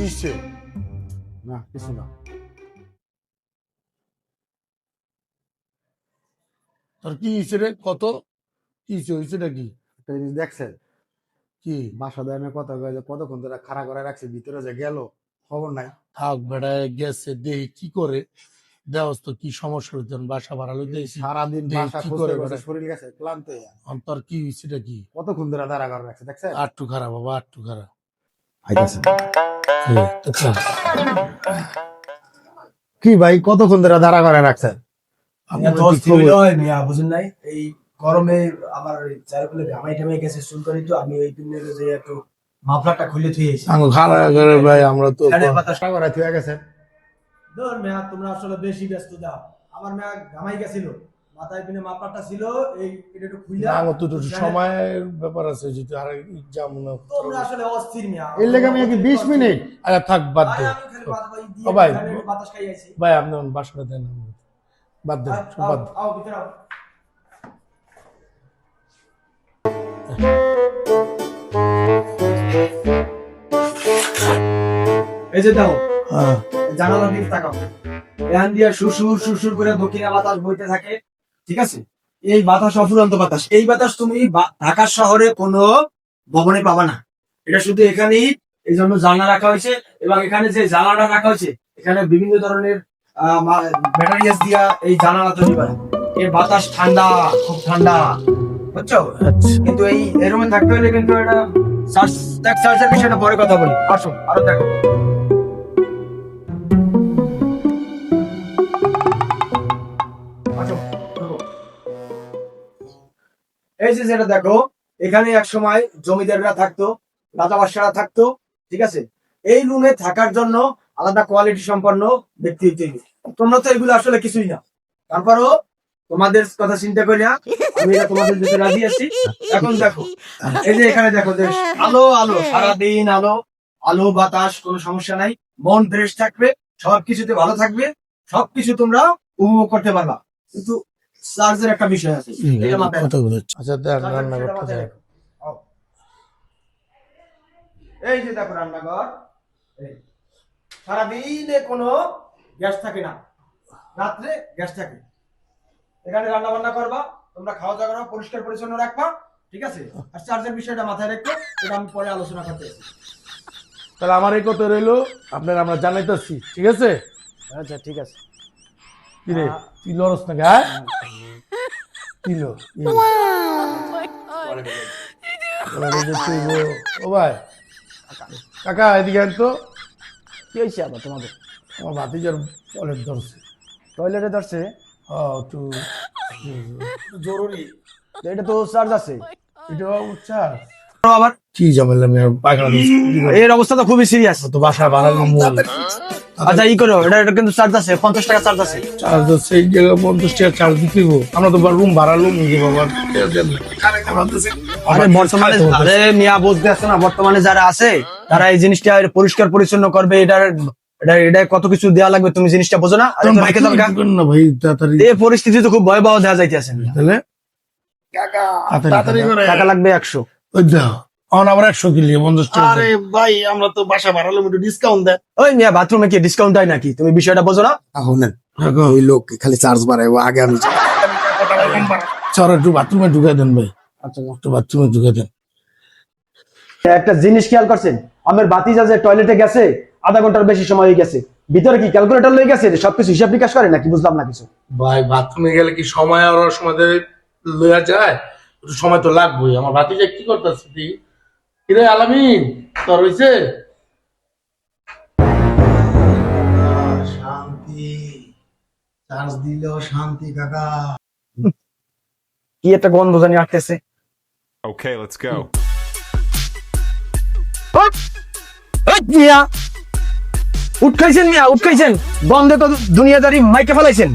হইছে? না কিছু না। তোর কি হইছে রে? কত কি হইছে নাকি? একটা জিনিস দেখছেন, কি বাসা দেয় না কথা কয় যে কতক্ষণ ধরে খাড়া করে রাখছে, ভিতরে যে গেল খবর নাই। থাক বেড়ায় গেছে, দেখি কি করে দেওয়াস তো কি সমস্যা হইতে বাসা ভাড়া লইতে সারাদিন বাসা কি খুঁজতে করে খুঁজতে বেড়ায়? শরীর গেছে ক্লান্ত হইয়া। তোর কি হইছে কি? কতক্ষণ ধরে দাঁড়া করে রাখছে দেখছেন? আটটু খারাপ বাবা, আটটু খারাপ। আইতাছে। আচ্ছা কি ভাই কতক্ষণ ধরে দাঁড়া করে রাখছেন? আপনার দশ কি দিন খবর? হয় মিয়া, বুঝেন নাই? এই গরমে আমার চারকুলে ঘামাই টামাই গেছে চুলকানি, তো আমি এই পিনের যে একটু মাফলারটা খুলে থুয়েছি। আঙ্গো খারাপ করে ভাই, আমরা তো ফ্যানের বাতাস দাঁড়া করে থুয়ে গেছেন। ধর মিয়া, তোমরা আসলে বেশি ব্যস্ত দাও। আমার মিয়া ঘামাই গেছিল, মাথায় পিনে মাফলারটা ছিল, এই এটা একটু খুইলা আঙ্গো তো একটু সময়ের ব্যাপার আছে, যেহেতু আর এক্সাম না। তোমরা আসলে অস্থির মিয়া। এর লেগে আমি কি 20 মিনিট? আচ্ছা থাক, বাদ আরে দে। আমি খালি বাতাস দিয়ে ও ভাই, ফ্যানের একটু বাতাস খাই আইছি। ভাই আপনি আমার বাসাটা দেন, বাদ দেন, সব আও বাদ। আও ভিতরে আও। এই যে দাও, হ্যাঁ জানালার দিকে তাকাও। এখান দিয়ে সুসুর সুসুর করে দক্ষিণা বাতাস বইতে থাকে, ঠিক আছে? এই বাতাস অফুরন্ত বাতাস। এই বাতাস তুমি ঢাকা শহরে কোনো ভবনে পাবা না। এটা শুধু এখানেই, এই জন্য জানলা রাখা হয়েছে। এবং এখানে যে জানালাটা রাখা হয়েছে, এখানে বিভিন্ন ধরনের ব্যাটারিয়াস দিয়া এই জানালা তৈরি করে। এই বাতাস ঠান্ডা, খুব ঠান্ডা, বুঝছো? কিন্তু এই রুমে থাকতে হলে কিন্তু এটা চার্জের বিষয়টা পরে কথা বলি। আসো আরো দেখো। আসো, ঢোকো। এই যে যেটা দেখো, এখানে এক সময় জমিদাররা থাকতো, রাজাবাদশাহরা থাকতো, ঠিক আছে? এই রুমে থাকার জন্য আলাদা কোয়ালিটি সম্পন্ন ব্যক্তি হইতে হবে। তোমরা তো এগুলো আসলে কিছুই না, তারপরও তোমাদের কথা চিন্তা করি না, আমি এটা তোমাদের দিতে রাজি আছি। এখন দেখো, এই যে এখানে দেখো যে আলো আলো, সারাদিন আলো আলো বাতাস, কোনো সমস্যা নাই। মন ফ্রেশ থাকবে, সবকিছুতে ভালো থাকবে, সবকিছু তোমরা উপভোগ করতে পারবা। কিন্তু চার্জের একটা বিষয় আছে, এটা মাথায় রাখো। কথা বলেছি। আচ্ছা দেখ, চার্জের রান্না বিষয়টা করতে মাথায় যাই। রাখো। আও। এই যে দেখো রান্নাঘর, এই। সারাদিনে কোনো গ্যাস থাকে না, রাত্রে গ্যাস থাকে। এখানে রান্না বান্না করবা, তোমরা খাওয়া দাওয়া করবা, পরিষ্কার পরিচ্ছন্ন রাখবা, ঠিক আছে? আর চার্জের বিষয়টা মাথায় রাখো, এটা আমি পরে আলোচনা করতে আছি। তাহলে আমার এই কথা রইলো, আপনার আমরা জানাইতেছি, ঠিক আছে? আচ্ছা ঠিক আছে। কি রে, তুই লড়স না গায়ে? কি লো? ও ভাই, কাকা এদিকে আন তো। কি হইছে আবার তোমাদের? আমার ভাতিজার টয়লেট ধরছে। টয়লেটে ধরছে? একটু জরুরি। এটা তো চার্জ আছে। এটা চার আবার কি ঝামেলা, আমি আর পায়খানা এর অবস্থা তো খুবই সিরিয়াস। তো বাসা বাড়ানো আচ্ছা ই করো, এটা কিন্তু চার্জ আছে, 50 টাকা চার্জ আছে। চার্জ সেই জায়গায় 50 টাকা চার্জ দিতে হইব। আমরা তো রুম ভাড়া লুম নাকি বাবা? আরে বর্তমানে, আরে মিয়া বুঝতে আসছে না, বর্তমানে যারা আছে তারা এই জিনিসটা পরিষ্কার পরিচ্ছন্ন করবে, এটা কত কিছু দেওয়া লাগবে, তুমি জিনিসটা বোঝো না? আরে তো রেখে দাও গা। না ভাই, তাড়াতাড়ি এই পরিস্থিতি তো খুব ভয়াবহ দেখা যাইতেছে। তাহলে তাড়াতাড়ি করে। টাকা লাগবে 100। ওই দাও, আমার আবার 100 কিলো 50 টাকা। আরে ভাই আমরা তো বাসা ভাড়ালে একটু ডিসকাউন্ট দেয়। ওই মিয়া বাথরুমে কি ডিসকাউন্ট হয় নাকি? তুমি বিষয়টা বোঝো না? শুনেন, ওই লোক খালি চার্জ বাড়ায়, ও আগে আমি স্যার একটু বাথরুমে ঢুকাই দেন ভাই, আচ্ছা একটু বাথরুমে ঢুকাই দেন। একটা জিনিস খেয়াল করছেন, আমার বাতিজা যে টয়লেটে গেছে, আধা ঘন্টার বেশি সময় হয়ে গেছে, ভিতরে কি ক্যালকুলেটর লয়ে গেছে সবকিছু হিসাব নিকাশ করে নাকি? বুঝলাম না কিছু। ভাই বাথরুমে গেলে কি সময় আর সময় লইয়া যায়? একটু সময় তো লাগবেই। আমার ভাতিজা কি করতেছে? তুই কিরে আলামিন, তোর হইছে? শান্তি, চার্জ দিলেও শান্তি কাকা। কি একটা গন্ধ জানি আসতেছে। Okay, let's go. মিয়া উঠখাইছেন, মিয়া উঠখাইছেন, গন্ধে তো দুনিয়াদারি মাইকে ফেলাইছেন।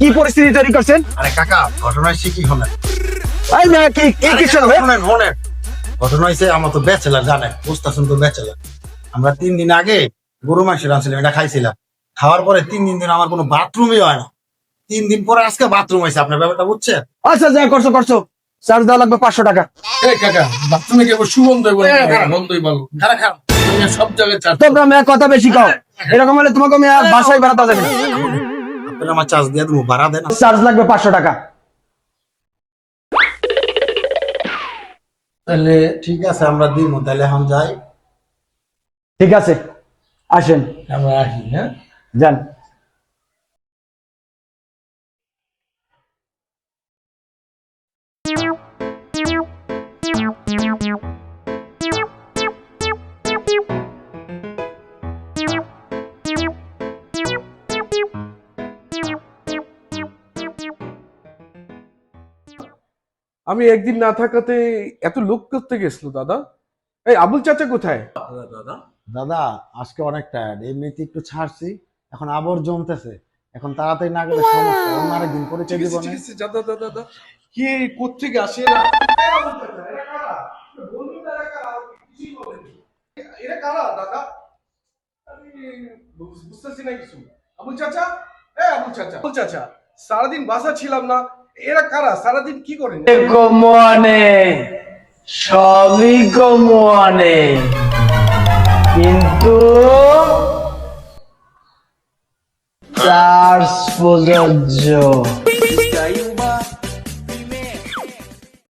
কি পরিস্থিতি তৈরি করছেন? আরে কাকা ঘটনা হচ্ছে কি হলেন? এই মিয়া কি কিছু হবে? শোনেন, ঘটনা হয়েছে আমার তো ব্যাচেলার, জানেন বুঝতেছেন তো ব্যাচেলার। আমরা 3 দিন আগে গরু মাংস রাঁধছিলাম, এটা খাইছিলাম। খাওয়ার পরে 3 দিন ধরে আমার কোনো বাথরুমই হয় না। 3 দিন পরে আজকে বাথরুম হয়েছে, আপনার ব্যাপারটা বুঝছেন? আচ্ছা যা করছো করছো, চার্জ দেওয়া লাগবে 500 টাকা। এই কাকা বাথরুমে গিয়ে সুগন্ধ হইব, গন্ধই ভালো। খারাপ খারাপ মিয়া সব জায়গায় চার্জ। তোমরা মেয়ে কথা বেশি কও, এরকম হলে তোমাকে মেয়ে বাসায় বেড়াতে যাবে না। আপনারা আমার চার্জ দিয়ে দেবো, ভাড়া দেন। চার্জ লাগবে 500 টাকা। তাহলে ঠিক আছে আমরা দিব, তাহলে এখন যাই। ঠিক আছে, আসেন, আমরা আসি, হ্যাঁ। যান। আমি একদিন না থাকাতে এত লোক করতে গেছিল দাদা। এই আবুল চাচা কোথায়? দাদা আজকে অনেক টায়ার্ড, এমনিতে একটু ছাড়ছি, এখন আবার জমতেছে, এখন তাড়াতাড়ি না গেলে সমস্যা, অন্য আরেকদিন পরিচয় দিব না। দাদা দাদা দাদা কে কোথেকে আসে না? এরা কারা দাদা? আমি বুঝতেছি না কিছু। আবুল চাচা, আবুল চাচা, আবুল চাচা, সারাদিন বাসা ছিলাম না, এরা কারা? সারাদিন কি করেন? গোমনে সবই গোমনে, কিন্তু চার্জ প্রযোজ্য।